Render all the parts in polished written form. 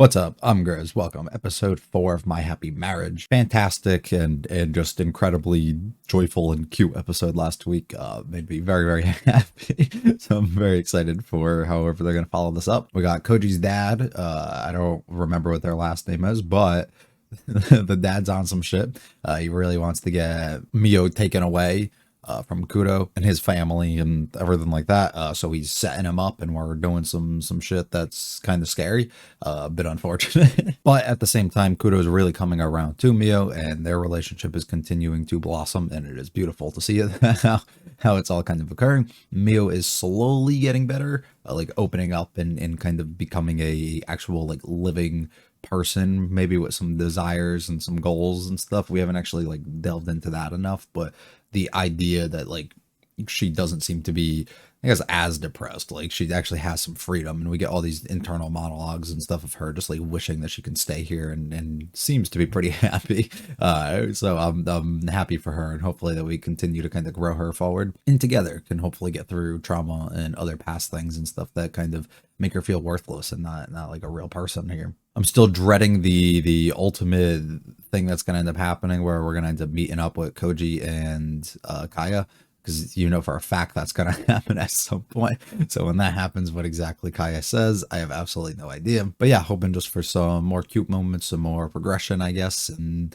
What's up? I'm Grizz. Welcome. Episode 4 of My Happy Marriage. Fantastic and just incredibly joyful and cute episode last week. Made me very, very happy. So I'm very excited for however they're going to follow this up. We got Koji's dad. I don't remember what their last name is, but the dad's on some shit. He really wants to get Mio taken away from Kudo and his family and everything like that. So he's setting him up, and we're doing some shit that's kind of scary, a bit unfortunate. But at the same time, Kudo is really coming around to Mio, and their relationship is continuing to blossom, and it is beautiful to see it how it's all kind of occurring. Mio is slowly getting better, like opening up and kind of becoming a actual like living person, maybe with some desires and some goals and stuff. We haven't actually like delved into that enough, but the idea that like she doesn't seem to be, I guess, as depressed, like she actually has some freedom, and we get all these internal monologues and stuff of her just like wishing that she can stay here and seems to be pretty happy. So I'm happy for her, and hopefully that we continue to kind of grow her forward, and together can hopefully get through trauma and other past things and stuff that kind of make her feel worthless and not like a real person here. I'm still dreading the ultimate thing that's going to end up happening, where we're going to end up meeting up with Koji and Kaya, because you know for a fact that's going to happen at some point. So when that happens, what exactly Kaya says, I have absolutely no idea. But yeah, hoping just for some more cute moments, some more progression, I guess, and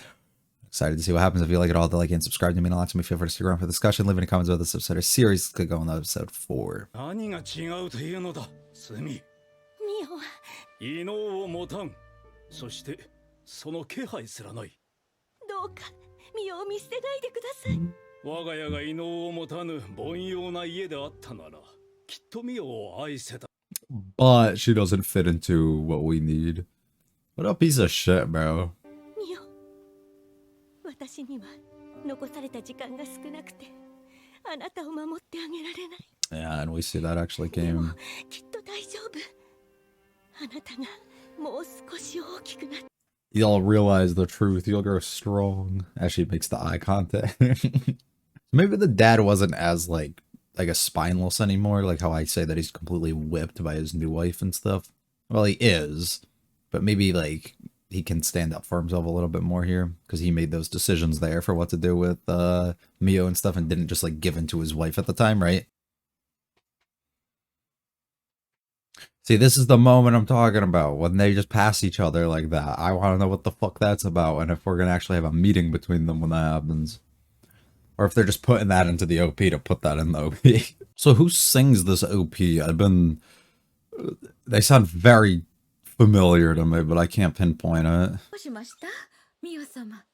excited to see what happens. If you like it all, the like and subscribe to mean a lot to me. Feel free to stick around for discussion. Leave any comments about this episode or series. Click on episode 4. 何が違うというのだ、スミ。ミオは異能を持たん。そしてその気配すらない。どうかミオを見捨てないでください。我が家が異能を持たぬ凡庸な家であったなら、きっとミオを愛せた。But she doesn't fit into what we need. What a piece of shit, bro. ミオ、私には残された時間が少なくて、あなたを守ってあげられない。Yeah, and we see that actually でも came. きっと大丈夫。あなたがもう少し大きくなって。You'll realize the truth. You'll grow strong as she makes the eye contact. Maybe the dad wasn't as like a spineless anymore, like how I say that he's completely whipped by his new wife and stuff. Well, he is, but maybe like he can stand up for himself a little bit more here, because he made those decisions there for what to do with Mio and stuff, and didn't just like give in to his wife at the time, right? See, this is the moment I'm talking about, when they just pass each other like that. I want to know what the fuck that's about, and if we're gonna actually have a meeting between them when that happens. Or if they're just putting that into the OP to put that in the OP. So who sings this OP? They sound very familiar to me, but I can't pinpoint it. どうしました、ミオ様。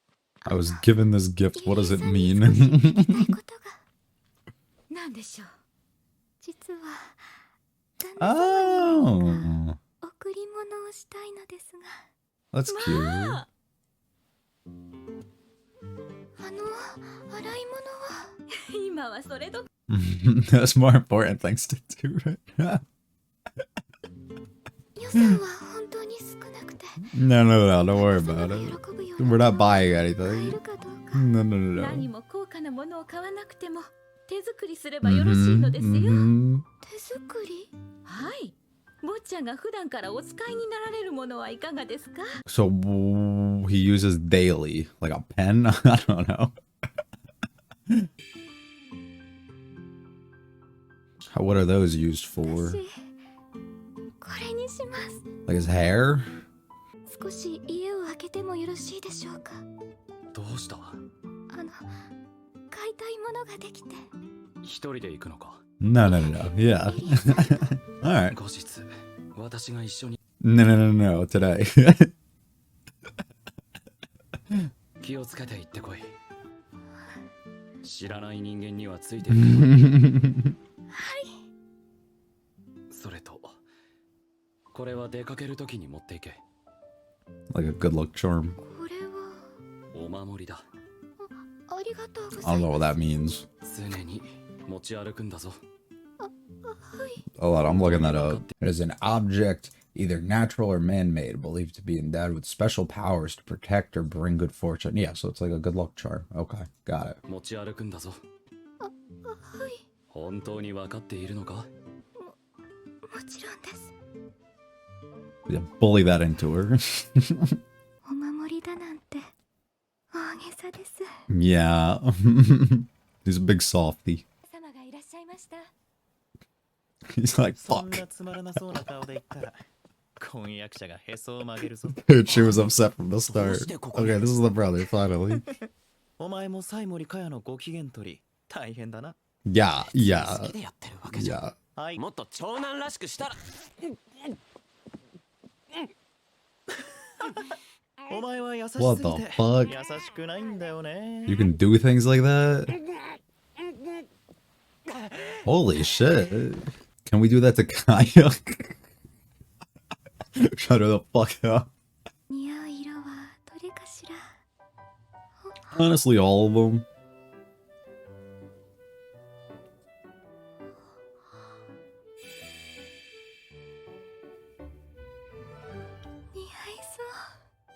I was given this gift. What does it mean? ことがなんでしょう。実は旦那様に Oh, 贈り物をしたいのですが。 that's cute. 洗い物は今はそれどこ There's more important things to do right now. 予算は本当に少なくて No, don't worry about 喜 it. ぶよ We're not buying 買え anything. るかどうか No. 何も高価なものを買わなくても手作りすればよろしいのですよ、 Mhm. 手作りはい。坊ちゃんが普段からお使いになられるものはいかがですか？ So he uses daily, like a pen? I don't know. What are those used for? 私これにします。 Like his hair? 少し家を開けてもよろしいでしょうか？どうした？買いたいものができて。一人で行くのか？ No. Yeah. Alright. 後日、私が一緒に No. Today. 気をつけて行ってこい。知らない人間にはついていく。それと、これは出かけるときに持っていけ。 Like a good luck charm. これはお守りだ。ありがとうご I ざ don't い know ま what that means. 常に持ち歩くんだぞ。す。はい。 Hold on, I'm looking that up. It is an object, either natural or man-made, believed to be endowed with special powers to protect or bring good fortune. Yeah, so it's like a good luck charm. Okay, got it. 持ち歩くんだぞ。はい。本当に分かっているのか？もちろんです。Yeah, bully that into her. お守りだなんて大げさです。 Yeah. He's a big softy. 様がいらっしゃいました。 He's like, そん fuck. なつまらなそうな顔で言ったら婚約者がへそを曲げるぞ。 Dude, she was upset from the start. Okay, this is the brother, finally. お前も西森かやのご機嫌取り大変だな。 Yeah, 好 yeah, きでやってるわけじゃん。 yeah. はい。もっと長男らしくしたら。お前は優しす What ぎ the て fuck? 優しくないんだよね。 You can do things like that? Holy shit. Can we do that to Kaya? Shut her the fuck up. 似合う色はどれかしら。 Honestly, all of them. 似合いそ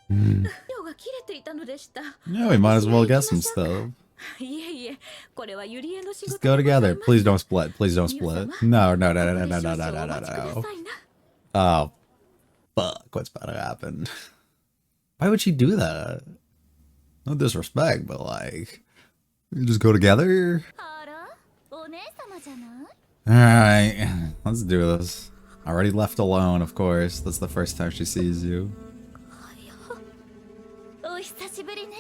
う。 Mm. 量が切れていたのでした。 Yeah, we might as well get some stuff. いえいえ、これはユリエの仕 Just 事 go でござい together. ます。 Please don't split. Please don't split. No, no, no, no, no, no, no, no, no, お no, 待ちくだ no. さいな。 Oh, fuck. What's about to happen? Why would she do that? No disrespect, but like, you just go together? あら、お姉様じゃない？ Alright, let's do this. Already left alone, of course. That's the first time she sees you. お久しぶりね、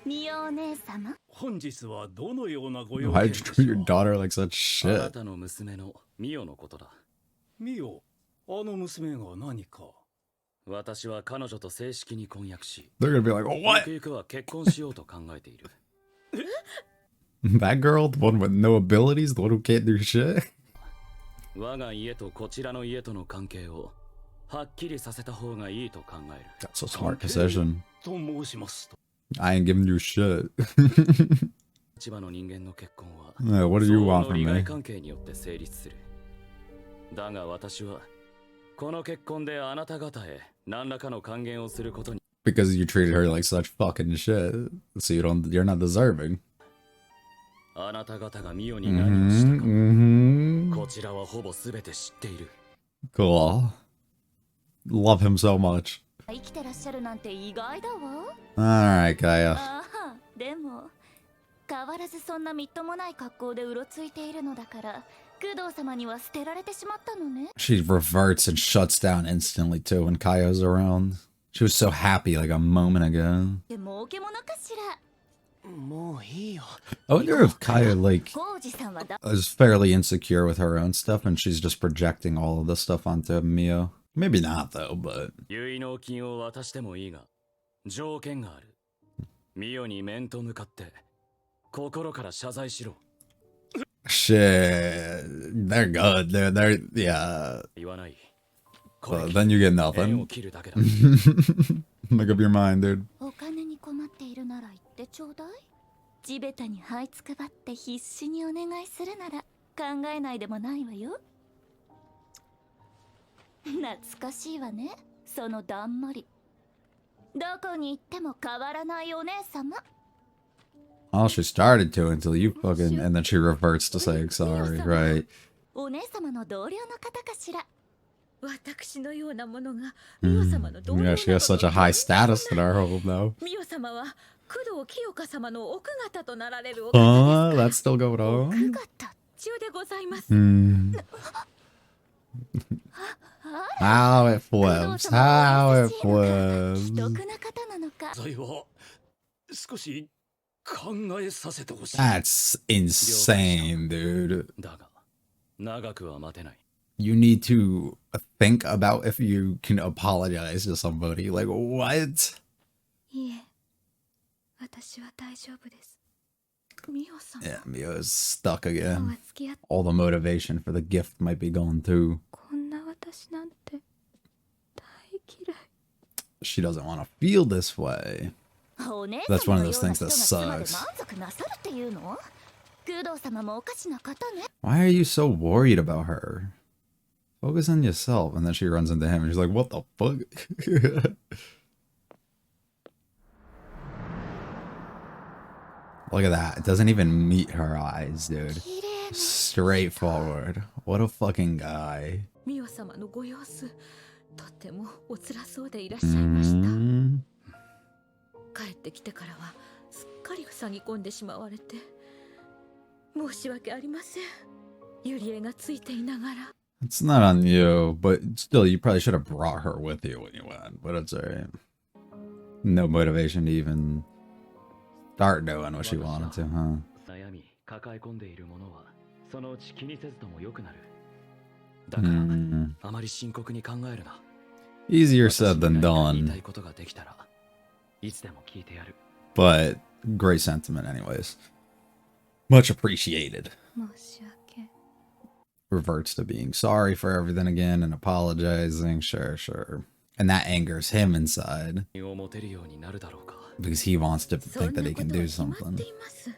ミオお姉様。本日はどのようなご用 Why'd 件 you でし treat ょ your う？ daughter like such あな shit? たの娘のミオのことだ。ミオ、あの娘が何か。私は彼女と正式に婚約し、 They're gonna be like, oh, ゆ what? くゆくは結婚しようと考えている。 That girl? The one with no abilities? The one who can't do shit? 我が家とこちらの家との関係をはっきりさせた方がいいと考える。 That's a smart decision. と申しますと。 I ain't giving you shit. 千葉の人間の結婚は Yeah, what do you 相 want 応の from 利 me? 害関係によって成立する。だが私はこの結婚であなた方へ何らかの還元をすることに Because you treated her like such fucking shit. So you're not deserving. あなた方がミオに何をしたか、 Mm-hmm. こちらはほぼ全て知っている。 Cool. Love him so much. 生きてらっしゃるなんて意外だわ。 Alright, Kaya. ああ、でも変わらずそんなみっともない格好でうろついているのだから、工藤様には捨てられてしまったのね。 She reverts and shuts down instantly too when Kaya's around. She was so happy like a moment ago. でもけものかしら。もういいよ。 I wonder if Kaya like 浩二さんはだ。 is fairly insecure with her own stuff and she's just projecting all of this stuff onto Mio. Maybe not though, but 結納金を渡してもいいが条件がある。ミオに面と向かって心から謝罪しろ。 shit. They're good. They're yeah. 言わない。こ Well, れ then you get 縁を nothing. 切るだけだ。 Make up your mind, dude. お金に困っているなら言ってちょうだい。地べたに這いつくばって必死にお願いするなら考えないでもないわよ。懐かしいわね、そのだんまり。どこに行っても変わらないお姉様。 Oh, she started to until you fucking and then she reverts to saying sorry, right? お姉様の同僚の方かしら。私のようなものがミオ様の同僚な Yeah, ど she has such a high status in our home now. ミオ様は工藤清香様の奥方となられるお Huh? 方で That's すか still going ら。 on? 奥方中でございます。 Hmm. How it 工 flips. 藤様は How 優 it しいのか、奇 flips. 特な方なのか。それは少し考えさせてほしい。 That's insane, dude. だが長くは待てない。 You need to think about if you can apologize to somebody. Like, what? いえ、私は大丈夫です。ミオ様、 Yeah, Mio's stuck 今 again. は付き合って All the motivation for the gift might be gone too. こんな私なんて大嫌い。 She doesn't want to feel this way. お姉 That's 様 one の of よ those うな things 人 that が妻で sucks. 満足なさるっていうの？工藤様もおかしな方ね。 Why are you so worried about her? Focus on yourself. And then she runs into him and she's like, what the fuck? Look at that. It doesn't even meet her eyes, dude. 綺麗な。 Straightforward. What a fucking guy. ミオ様のご様子、とてもお辛そうでいらっしゃいました。 Mm. 帰ってきてからはすっかり塞ぎ込んでしまわれて申し訳ありません。ユリエがついていながら。 It's not on you, but still, you probably should have brought her with you when you went. But it's alright. No motivation to even start doing what she wanted to, huh? 悩み抱え込んでいるものはそのうち気にせずとも良くなる。だから、Mm. あまり深刻に考えるな。 Easier said than 私に言いた done, いことができたらいつでも聞いてやる。 but great sentiment, anyways. Much appreciated. 申し訳。 Reverts to being sorry for everything again and apologizing. Sure, sure. And that angers him inside を持てるようになるだろうか。 because he wants to そん think that な he こ can とは do 決まっ something. ています。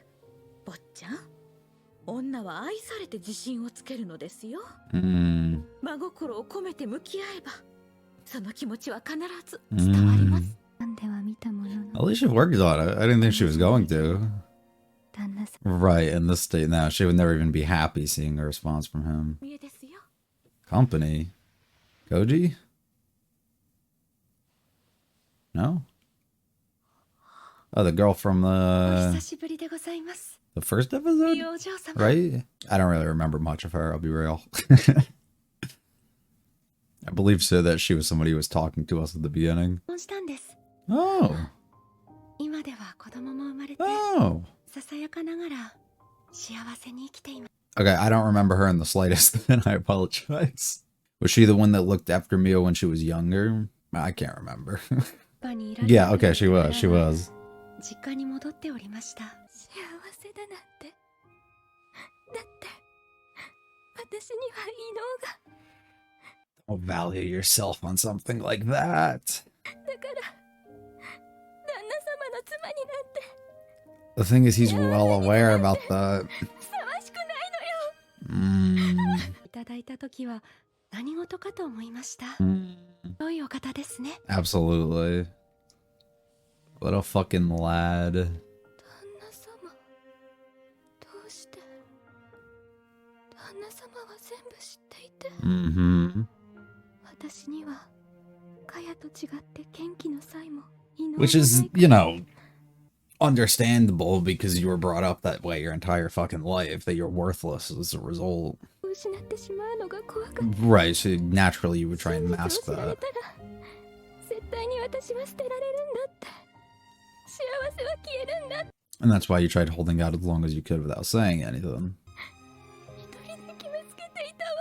坊ちゃん、女は愛されて自信をつけるのですよ。 Mm. 真心を込めて向き合えばその気持ちは必ず伝わります。なんでは見たもの At の least she worked on it. I didn't think she was going to. 旦那さ Right, in this state now, she would never even be happy seeing a response from him. んですよ。 Company? Koji? No? Oh, the girl from お the 久しぶりでございます。 the first episode? いいお嬢様。 Right? I don't really remember much of her, I'll be real. I believe so that she was somebody who was talking to us at the beginning. 結婚したんです。 Oh. 今では子供も生まれて、 Oh. ささやかながら幸せに生きています。 Okay, I don't remember her in the slightest, then I apologize. Was she the one that looked after Mio when she was younger? I can't remember. パにいられる Yeah, okay, she was, she was. 実家に戻っておりました。幸せだなんて。だって私には異能が。 Don't value yourself on something like that. だから旦那様の妻になんて The thing is, he's well aware about that. ふさわしくないのよ。 Mm, いただいた時は何事かと思いました。 mm, 良いお方ですね。 absolutely. What a fucking lad. 旦那様、どうして旦那様は全部知っていて、 Mm-hmm. 私にはカヤと違って元気の際も異能が Which な is, いから you know, understandable because you were brought up that way your entire fucking life, that you're worthless as a result. 失ってしまうのが怖かった。 Right, so naturally you would try and 真実を mask 知られ that. たら絶対に私は捨てられるんだって。幸せは消えるんだって。 And that's why you tried holding out as long as you could without saying anything. 一人で決めつけていたわ。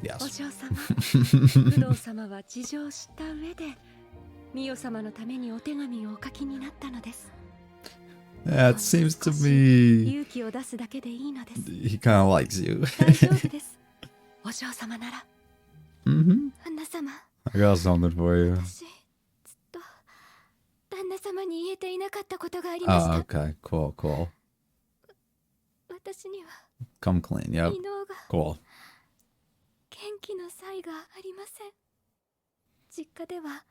お Yes. 嬢様、不動様は事情を知った上で、ミオ様のためにお手紙をお書きになったのです。 Yeah, it seems to me 勇気を出すだけでいいのです。 he kind of likes you. 大丈夫です。お嬢様なら。 Mm-hmm. 旦那様、 I got something for you. 私、ずっと旦那様に言えていなかったことがありまし Oh, た。 okay. Cool, cool. 私には Come clean. Yep. 異能が Cool. 元気の際がありません。実家では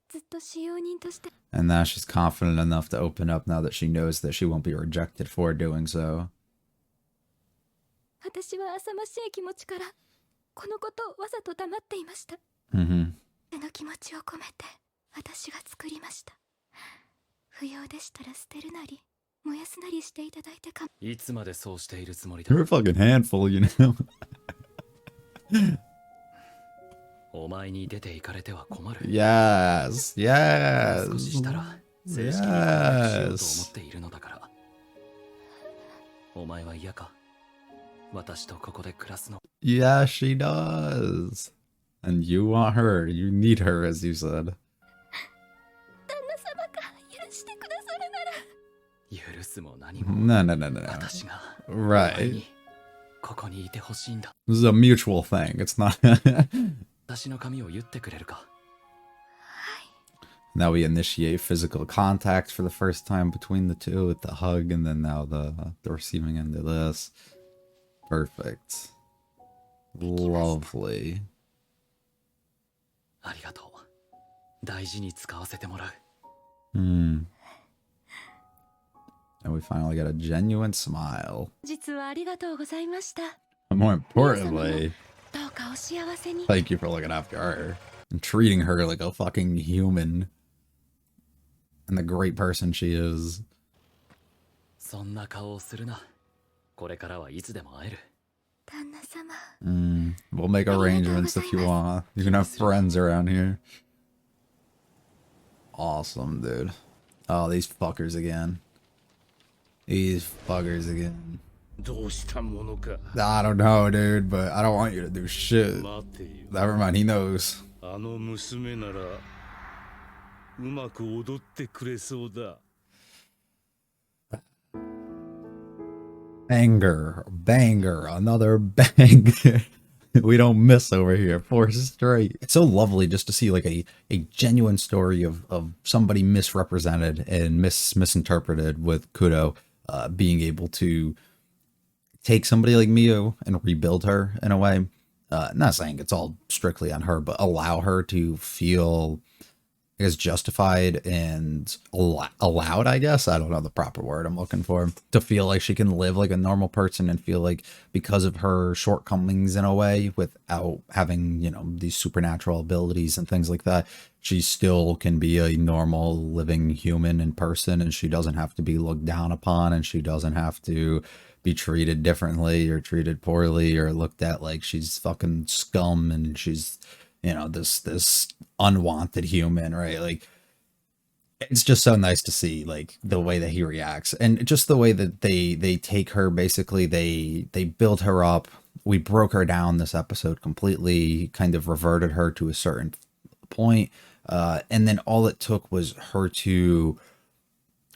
ずっと使用人として And now she's confident enough to open up now that she knows that she won't be rejected for doing so. 私は浅ましい気持ちからこのことをわざと黙っていました。 Mm-hmm. その気持ちを込めて私が作りました。不要でしたら捨てるなり燃やすなりしていただいてか。いつまでそうしているつもりだ。 You're a fucking handful, you know. お前に出て行かれては困る。 Yes. 少しした Yes. ら正式に告白しようと思っているのだから。お前は嫌か？私とここで暮らすの。 Yeah, she does. And you want her. You need her, as you said. 旦那様が許してくださるなら。許すも何も。 No, no, no, no, no. 私がお前 Right. にここにいてほしいんだ。 This is a mutual thing. It's not. 私の髪を言ってくれるか？ Now we initiate physical contact for the first time between the two with the hug, and then now the receiving end of this. Perfect. Lovely. ありがとう。大事に使わせてもらう。 Hmm. And we finally got a genuine smile. 実はありがとうございました。 And more importantly, どうかお幸せに。 Thank you for looking after her and treating her like a fucking human and the great person she is. そんな顔をするな。これからはいつでも会える。旦那様。 We'll make arrangements if you want. You can have friends around here. Awesome, dude. Oh, these fuckers again. These fuckers again. どうしたものか。 I don't know, dude, but I don't want you to do shit. 待てよ。 Never mind, he knows. あの娘ならうまく踊ってくれそうだ。 Banger, another banger. We don't miss over here. 4 straight. It's so lovely just to see like a genuine story of somebody misrepresented and misinterpreted with Kudo being able to take somebody like Mio and rebuild her in a way. Not saying it's all strictly on her, but allow her to feel is justified and allowed, I guess. I don't know the proper word I'm looking for. To feel like she can live like a normal person and feel like because of her shortcomings in a way, without having, you know, these supernatural abilities and things like that, she still can be a normal living human in person, and she doesn't have to be looked down upon, and she doesn't have to be treated differently or treated poorly or looked at like she's fucking scum and she's, you know, this unwanted human, right? Like, it's just so nice to see like the way that he reacts, and just the way that they take her. Basically, they build her up. We broke her down this episode completely, kind of reverted her to a certain point, and then all it took was her to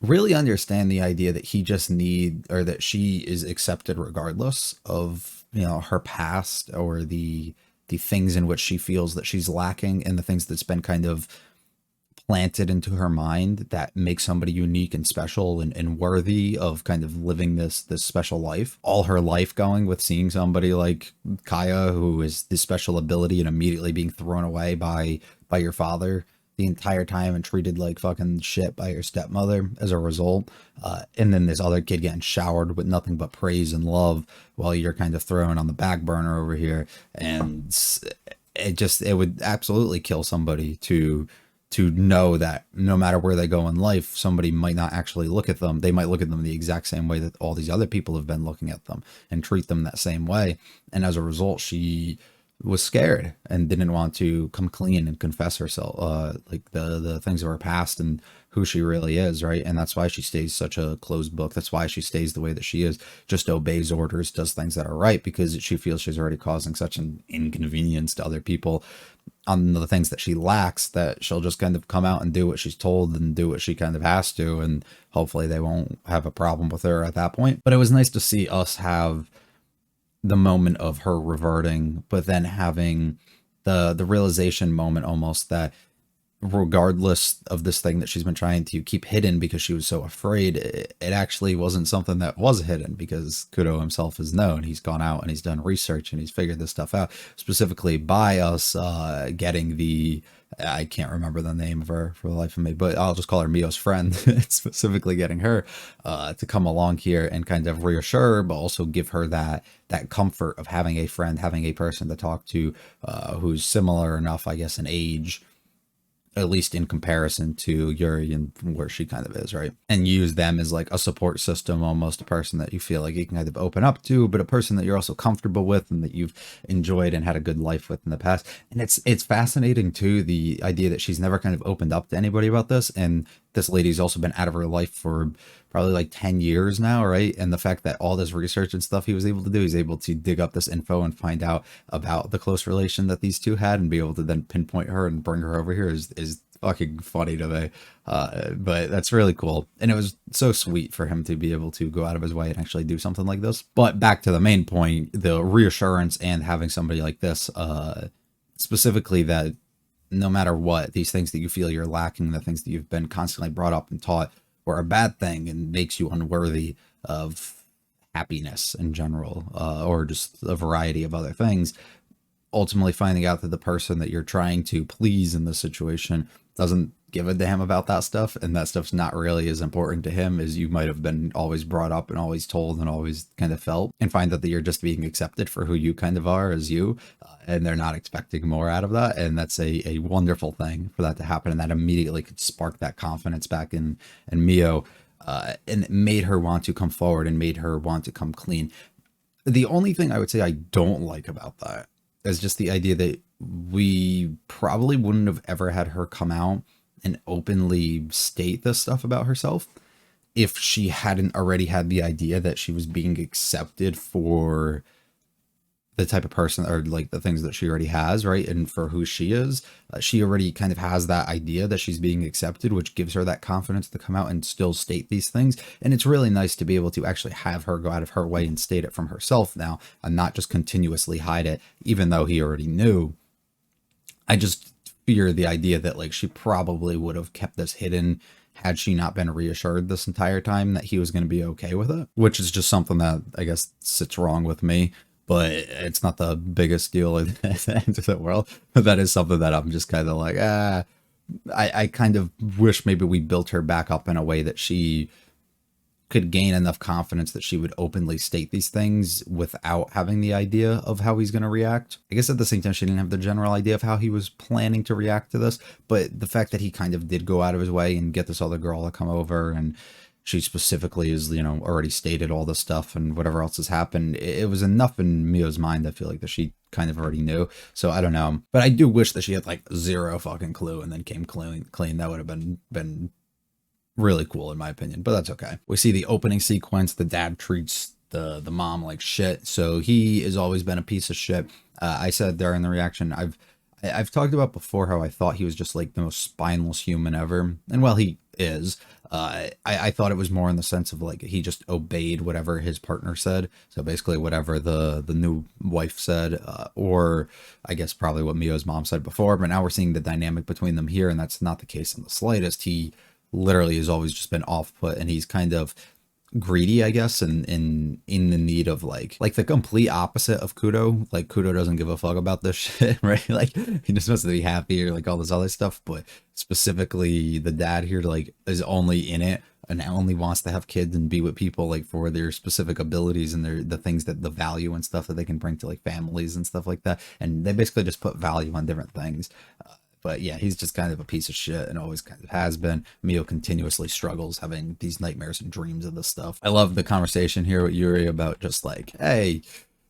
really understand the idea that that she is accepted regardless of, you know, her past or the things in which she feels that she's lacking, and the things that's been kind of planted into her mind that make somebody unique and special and worthy of kind of living this special life. All her life going with seeing somebody like Kaya, who is this special ability, and immediately being thrown away by your father the entire time and treated like fucking shit by your stepmother as a result. And then this other kid getting showered with nothing but praise and love while you're kind of thrown on the back burner over here. And it would absolutely kill somebody to know that no matter where they go in life, somebody might not actually look at them. They might look at them the exact same way that all these other people have been looking at them and treat them that same way. And as a result, she was scared and didn't want to come clean and confess herself, like the things of her past and who she really is, right? And that's why she stays such a closed book. That's why she stays the way that she is, just obeys orders, does things that are right, because she feels she's already causing such an inconvenience to other people on the things that she lacks, that she'll just kind of come out and do what she's told and do what she kind of has to, and hopefully they won't have a problem with her at that point. But it was nice to see us have the moment of her reverting, but then having the realization moment almost that regardless of this thing that she's been trying to keep hidden because she was so afraid, it actually wasn't something that was hidden, because Kudo himself is known. He's gone out and he's done research and he's figured this stuff out, specifically by us getting the, I can't remember the name of her for the life of me, but I'll just call her Mio's friend, specifically getting her to come along here and kind of reassure her, but also give her that comfort of having a friend, having a person to talk to who's similar enough, I guess, in age, at least in comparison to Yuri and where she kind of is, right? And use them as like a support system, almost a person that you feel like you can kind of open up to, but a person that you're also comfortable with and that you've enjoyed and had a good life with in the past. And it's fascinating too, the idea that she's never kind of opened up to anybody about this, and this lady's also been out of her life for probably like 10 years now, right? And the fact that all this research and stuff he was able to do, he's able to dig up this info and find out about the close relation that these two had and be able to then pinpoint her and bring her over here is fucking funny to me. But that's really cool. And it was so sweet for him to be able to go out of his way and actually do something like this. But back to the main point, the reassurance and having somebody like this, specifically, that no matter what, these things that you feel you're lacking, the things that you've been constantly brought up and taught were a bad thing and makes you unworthy of happiness in general, or just a variety of other things. Ultimately finding out that the person that you're trying to please in this situation doesn't give a damn about that stuff, and that stuff's not really as important to him as you might have been always brought up and always told and always kind of felt, and find that you're just being accepted for who you kind of are as you, and they're not expecting more out of that. And that's a wonderful thing for that to happen, and that immediately could spark that confidence back in Mio, and it made her want to come forward and made her want to come clean. The only thing I would say I don't like about that is just the idea that we probably wouldn't have ever had her come out and openly state this stuff about herself if she hadn't already had the idea that she was being accepted for the type of person, or like the things that she already has, right? And for who she is, she already kind of has that idea that she's being accepted, which gives her that confidence to come out and still state these things. And it's really nice to be able to actually have her go out of her way and state it from herself now, and not just continuously hide it, even though he already knew. I just fear the idea that like she probably would have kept this hidden had she not been reassured this entire time that he was going to be okay with it, which is just something that I guess sits wrong with me. But it's not the biggest deal in the world. But that is something that I'm just kind of like, I kind of wish maybe we built her back up in a way that she could gain enough confidence that she would openly state these things without having the idea of how he's going to react. I guess at the same time, she didn't have the general idea of how he was planning to react to this. But the fact that he kind of did go out of his way and get this other girl to come over, and she specifically is, you know, already stated all this stuff and whatever else has happened, it was enough in Mio's mind, I feel like, that she kind of already knew. So I don't know. But I do wish that she had like zero fucking clue and then came clean. That would have been really cool in my opinion, but that's okay. We see the opening sequence. The dad treats the mom like shit. So he has always been a piece of shit. I said there in the reaction, I've talked about before how I thought he was just like the most spineless human ever. And well, he is. I thought it was more in the sense of like he just obeyed whatever his partner said. So basically whatever the new wife said, or I guess probably what Mio's mom said before. But now we're seeing the dynamic between them here, and that's not the case in the slightest. He literally has always just been off put, and he's kind of greedy, I guess, and in the need of like the complete opposite of Kudo. Like Kudo doesn't give a fuck about this shit, right? Like he just wants to be happy, or like all this other stuff. But specifically the dad here like is only in it and only wants to have kids and be with people like for their specific abilities and the things that the value and stuff that they can bring to like families and stuff like that. And they basically just put value on different things. But yeah, he's just kind of a piece of shit and always kind of has been. Mio continuously struggles having these nightmares and dreams of this stuff. I love the conversation here with Yuri about just like, hey,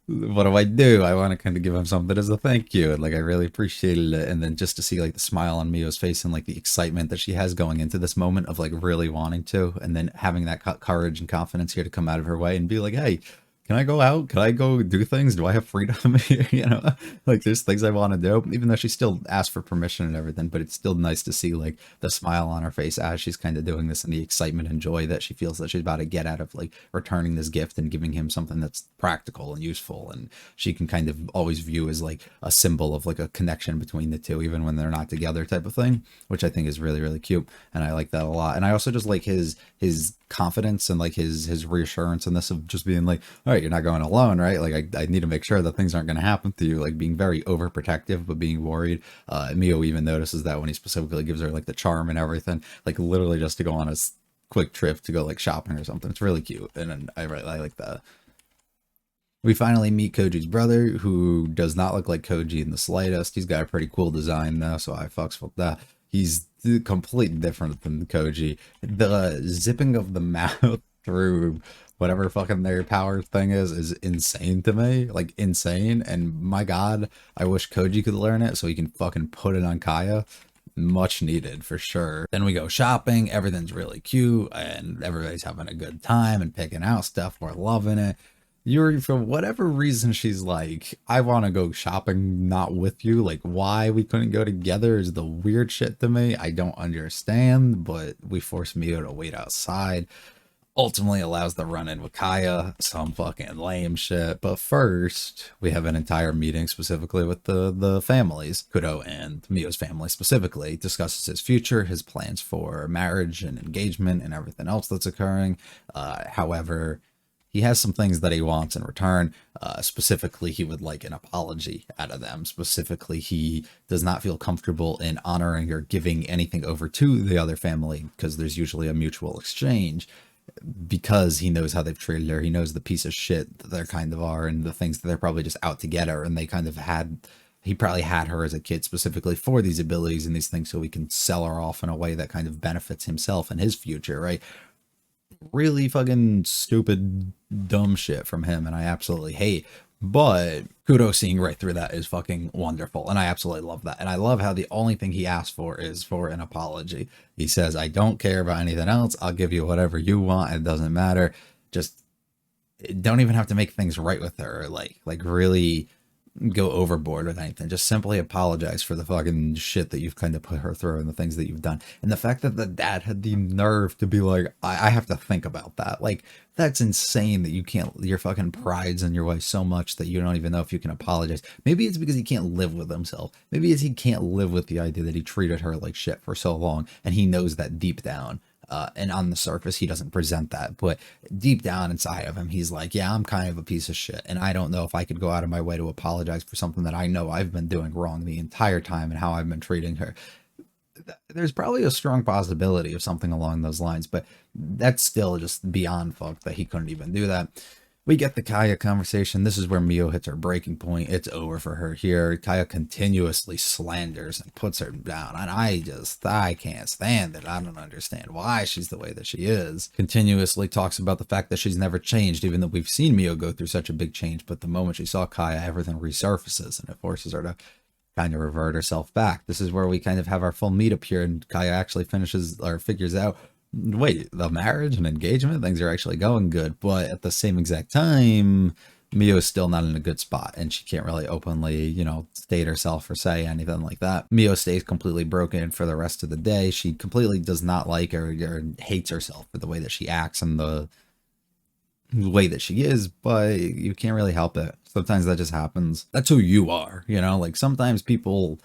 what do? I want to kind of give him something as a thank you. And like, I really appreciated it. And then just to see like the smile on Mio's face and like the excitement that she has going into this moment of like really wanting to, and then having that courage and confidence here to come out of her way and be like, hey, can I go out? Can I go do things? Do I have freedom here? You know, like there's things I want to do, even though she still asked for permission and everything, but it's still nice to see like the smile on her face as she's kind of doing this, and the excitement and joy that she feels that she's about to get out of like returning this gift and giving him something that's practical and useful. And she can kind of always view as like a symbol of like a connection between the two, even when they're not together type of thing, which I think is really, really cute. And I like that a lot. And I also just like his confidence and like his reassurance in this of just being like, all right, you're not going alone, right? Like I need to make sure that things aren't going to happen to you, like being very overprotective but being worried. Mio even notices that when he specifically gives her like the charm and everything, like literally just to go on a quick trip to go like shopping or something. It's really cute, and I like that. We finally meet Koji's brother, who does not look like Koji in the slightest. He's got a pretty cool design though, so I fucks with that. He's completely different than Koji. The zipping of the mouth through whatever fucking their power thing is insane to me. Like insane. And my god, I wish Koji could learn it so he can fucking put it on Kaya. Much needed for sure. Then we go shopping. Everything's really cute and everybody's having a good time and picking out stuff. We're loving it. Yuri, for whatever reason, she's like, I want to go shopping not with you. Like, why we couldn't go together is the weird shit to me. I don't understand, but we force Mio to wait outside. Ultimately allows the run-in with Kaya. Some fucking lame shit. But first, we have an entire meeting specifically with the families. Kudo and Mio's family specifically discusses his future, his plans for marriage and engagement and everything else that's occurring. However, he has some things that he wants in return. Specifically, he would like an apology out of them. Specifically, he does not feel comfortable in honoring or giving anything over to the other family because there's usually a mutual exchange, because he knows how they've treated her. He knows the piece of shit that they kind of are and the things that they're probably just out to get her. And they kind of he probably had her as a kid specifically for these abilities and these things so he can sell her off in a way that kind of benefits himself and his future, right? Really fucking stupid, dumb shit from him, and I absolutely hate. But kudos, seeing right through that is fucking wonderful, and I absolutely love that. And I love how the only thing he asks for is for an apology. He says, I don't care about anything else. I'll give you whatever you want. It doesn't matter. Just don't even have to make things right with her, like really go overboard with anything. Just simply apologize for the fucking shit that you've kind of put her through and the things that you've done. And the fact that the dad had the nerve to be like, I have to think about that. Like, that's insane that you can't, your fucking pride's in your way so much that you don't even know if you can apologize. Maybe it's because he can't live with himself. Maybe it's he can't live with the idea that he treated her like shit for so long, and he knows that deep down. And on the surface, he doesn't present that, but deep down inside of him, he's like, yeah, I'm kind of a piece of shit. And I don't know if I could go out of my way to apologize for something that I know I've been doing wrong the entire time and how I've been treating her. There's probably a strong possibility of something along those lines, but that's still just beyond fucked that he couldn't even do that. We get the Kaya conversation. This is where Mio hits her breaking point. It's over for her here. Kaya continuously slanders and puts her down. And I can't stand it. I don't understand why she's the way that she is. Continuously talks about the fact that she's never changed, even though we've seen Mio go through such a big change. But the moment she saw Kaya, everything resurfaces and it forces her to kind of revert herself back. This is where we kind of have our full meetup here, and Kaya actually finishes or figures out, wait, the marriage and engagement, things are actually going good. But at the same exact time, Mio is still not in a good spot, and she can't really openly, state herself or say anything like that. Mio stays completely broken for the rest of the day. She completely does not like or hates herself for the way that she acts and the way that she is, but you can't really help it. Sometimes that just happens. That's who you are, like sometimes people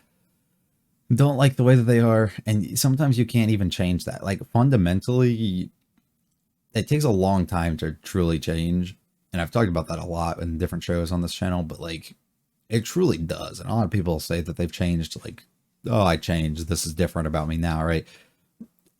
don't like the way that they are, and sometimes you can't even change that. Like, fundamentally, it takes a long time to truly change, and I've talked about that a lot in different shows on this channel, but like, it truly does. And a lot of people say that they've changed, like, oh, I changed, this is different about me now, right?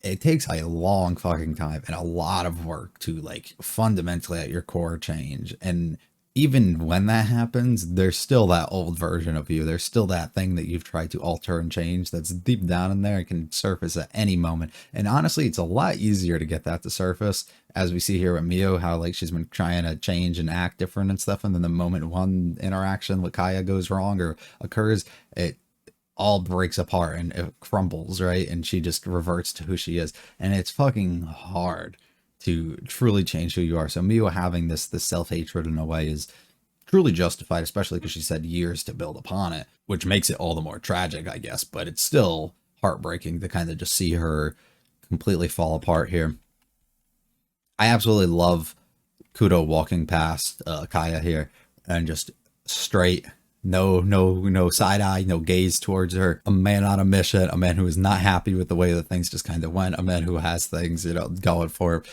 It takes a long fucking time and a lot of work to, like, fundamentally at your core change. And even when that happens, there's still that old version of you. There's still that thing that you've tried to alter and change that's deep down in there. It can surface at any moment. And honestly, it's a lot easier to get that to surface, as we see here with Mio, how like she's been trying to change and act different and stuff. And then the moment one interaction with Kaya goes wrong or occurs, it all breaks apart and it crumbles, right? And she just reverts to who she is. And it's fucking hard to truly change who you are. So Mio having this self-hatred in a way is truly justified, especially because she's had years to build upon it, which makes it all the more tragic, I guess. But it's still heartbreaking to kind of just see her completely fall apart here. I absolutely love Kudo walking past Kaya here and just straight, no side eye, no gaze towards her. A man on a mission, a man who is not happy with the way that things just kind of went, a man who has things, going for,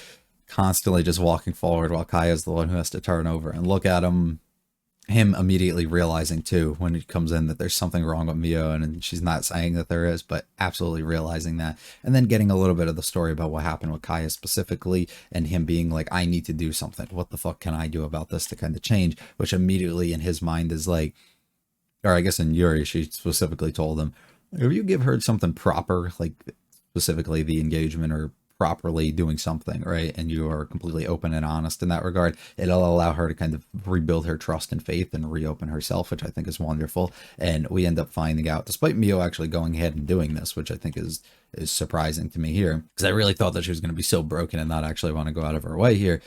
constantly just walking forward while Kaya's the one who has to turn over and look at him immediately realizing too, when it comes in, that there's something wrong with Mio, and she's not saying that there is, but absolutely realizing that. And then getting a little bit of the story about what happened with Kaya specifically, and him being like, I need to do something. What the fuck can I do about this to kind of change? Which immediately in his mind is like, or I guess in Yuri, she specifically told him, if you give her something proper, like specifically the engagement or properly doing something, right, and you are completely open and honest in that regard, it'll allow her to kind of rebuild her trust and faith and reopen herself, which I think is wonderful. And we end up finding out, despite Mio actually going ahead and doing this, which I think is surprising to me here, because I really thought that she was going to be so broken and not actually want to go out of her way here.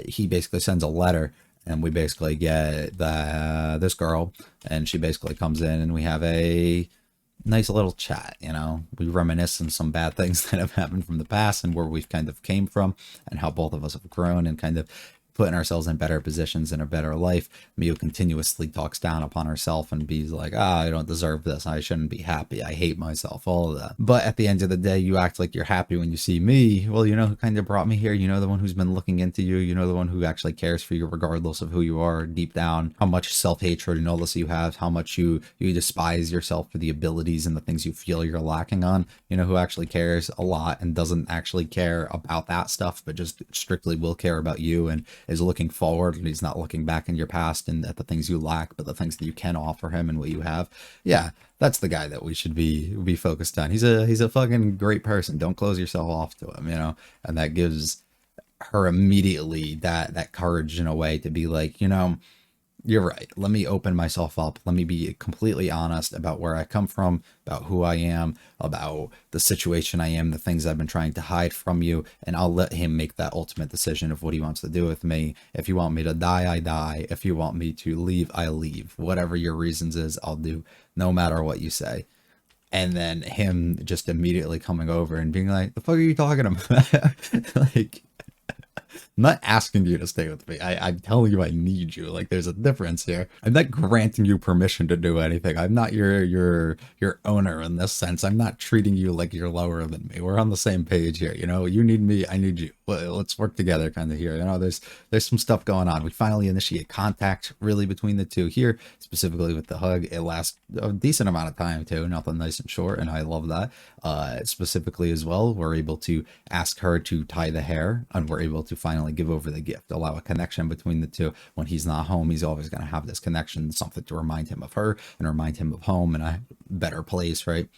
He basically sends a letter, and we basically get this girl, and she basically comes in, and we have a nice little chat. We reminisce on some bad things that have happened from the past and where we've kind of came from and how both of us have grown, and kind of putting ourselves in better positions in a better life. Mio continuously talks down upon herself and be like, I don't deserve this. I shouldn't be happy. I hate myself, all of that. But at the end of the day, you act like you're happy when you see me. Well, you know who kind of brought me here? You know, the one who's been looking into you. You know, the one who actually cares for you regardless of who you are deep down, how much self-hatred and all this you have, how much you despise yourself for the abilities and the things you feel you're lacking on. You know who actually cares a lot and doesn't actually care about that stuff, but just strictly will care about you and is looking forward, and he's not looking back in your past and at the things you lack, but the things that you can offer him and what you have. Yeah, that's the guy that we should be focused on. He's a fucking great person. Don't close yourself off to him, you know? And that gives her immediately that courage in a way to be like, you know, you're right. Let me open myself up. Let me be completely honest about where I come from, about who I am, about the situation I am, the things I've been trying to hide from you. And I'll let him make that ultimate decision of what he wants to do with me. If you want me to die, I die. If you want me to leave, I leave. Whatever your reasons is, I'll do, no matter what you say. And then him just immediately coming over and being like, the fuck are you talking about? Like, I'm not asking you to stay with me. I'm telling you I need you. Like, there's a difference here. I'm not granting you permission to do anything. I'm not your owner in this sense. I'm not treating you like you're lower than me. We're on the same page here. You know, you need me, I need you. Let's work together kind of here. You know, there's some stuff going on. We finally initiate contact really between the two here, specifically with the hug. It lasts a decent amount of time too, nothing nice and short, and I love that. Specifically as well, we're able to ask her to tie the hair, and we're able to finally give over the gift, allow a connection between the two. When he's not home, he's always going to have this connection, something to remind him of her and remind him of home in a better place, right?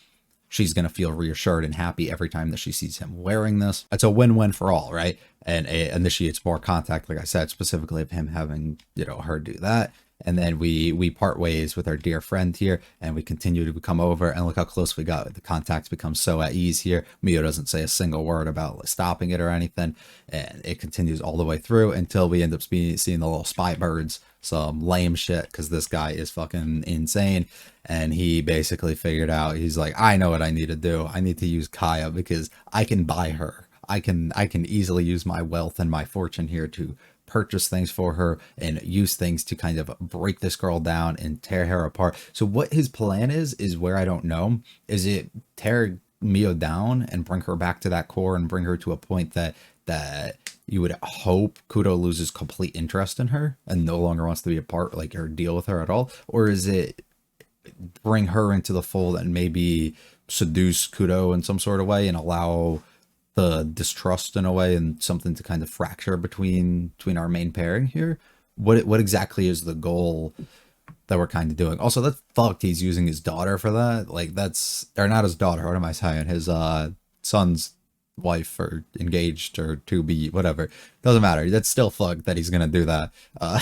She's going to feel reassured and happy every time that she sees him wearing this. It's a win-win for all, right? And it initiates more contact, like I said, specifically of him having, you know, her do that. And then we part ways with our dear friend here, and we continue to come over, and look how close we got. The contact becomes so at ease here. Mio doesn't say a single word about stopping it or anything, and it continues all the way through until we end up seeing the little spy birds, some lame shit, because this guy is fucking insane. And he basically figured out, he's like, I know what I need to do. I need to use Kaya because I can buy her. I can easily use my wealth and my fortune here to purchase things for her and use things to kind of break this girl down and tear her apart. So what his plan is where I don't know. Is it tear Mio down and bring her back to that core and bring her to a point that you would hope Kudo loses complete interest in her and no longer wants to be a part, like, or deal with her at all? Or is it bring her into the fold and maybe seduce Kudo in some sort of way and allow the distrust in a way and something to kind of fracture between our main pairing here? What exactly is the goal that we're kind of doing? Also, that's fucked he's using his daughter for that. Like, that's, or not his daughter, what am I saying? His son's wife, or engaged, or to be, whatever. Doesn't matter. That's still fucked that he's gonna do that. I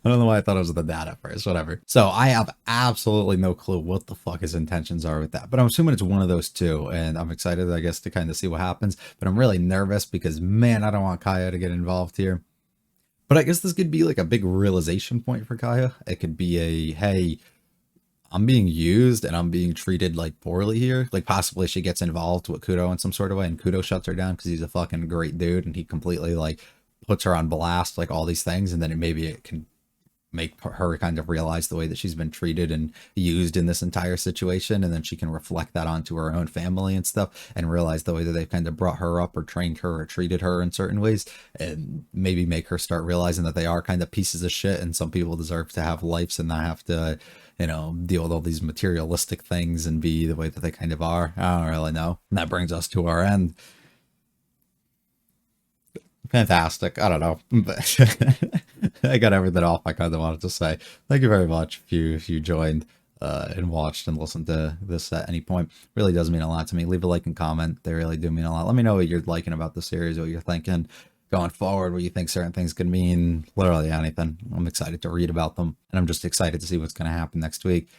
don't know why I thought it was the dad at first, whatever. So I have absolutely no clue what the fuck his intentions are with that, but I'm assuming it's one of those two, and I'm excited, I guess, to kind of see what happens. But I'm really nervous because, man, I don't want Kaya to get involved here. But I guess this could be like a big realization point for Kaya. It could be a, hey, I'm being used and I'm being treated like poorly here. Like, possibly she gets involved with Kudo in some sort of way, and Kudo shuts her down because he's a fucking great dude and he completely, like, puts her on blast, like, all these things. And then maybe it can make her kind of realize the way that she's been treated and used in this entire situation, and then she can reflect that onto her own family and stuff and realize the way that they've kind of brought her up or trained her or treated her in certain ways, and maybe make her start realizing that they are kind of pieces of shit and some people deserve to have lives and not have to, you know, deal with all these materialistic things and be the way that they kind of are. I don't really know. And that brings us to our end. Fantastic. I don't know, but I got everything off I kind of wanted to say. Thank you very much if you joined and watched and listened to this at any point. Really does mean a lot to me. Leave a like and comment. They really do mean a lot. Let me know what you're liking about the series, what you're thinking going forward, what you think certain things could mean. Literally anything. I'm excited to read about them, and I'm just excited to see what's going to happen next week.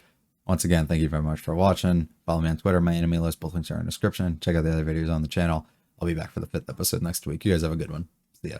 Once again, thank you very much for watching. Follow me on Twitter, my enemy list, both links are in the description. Check out the other videos on the channel. I'll be back for the 5th episode next week. You guys have a good one. See ya.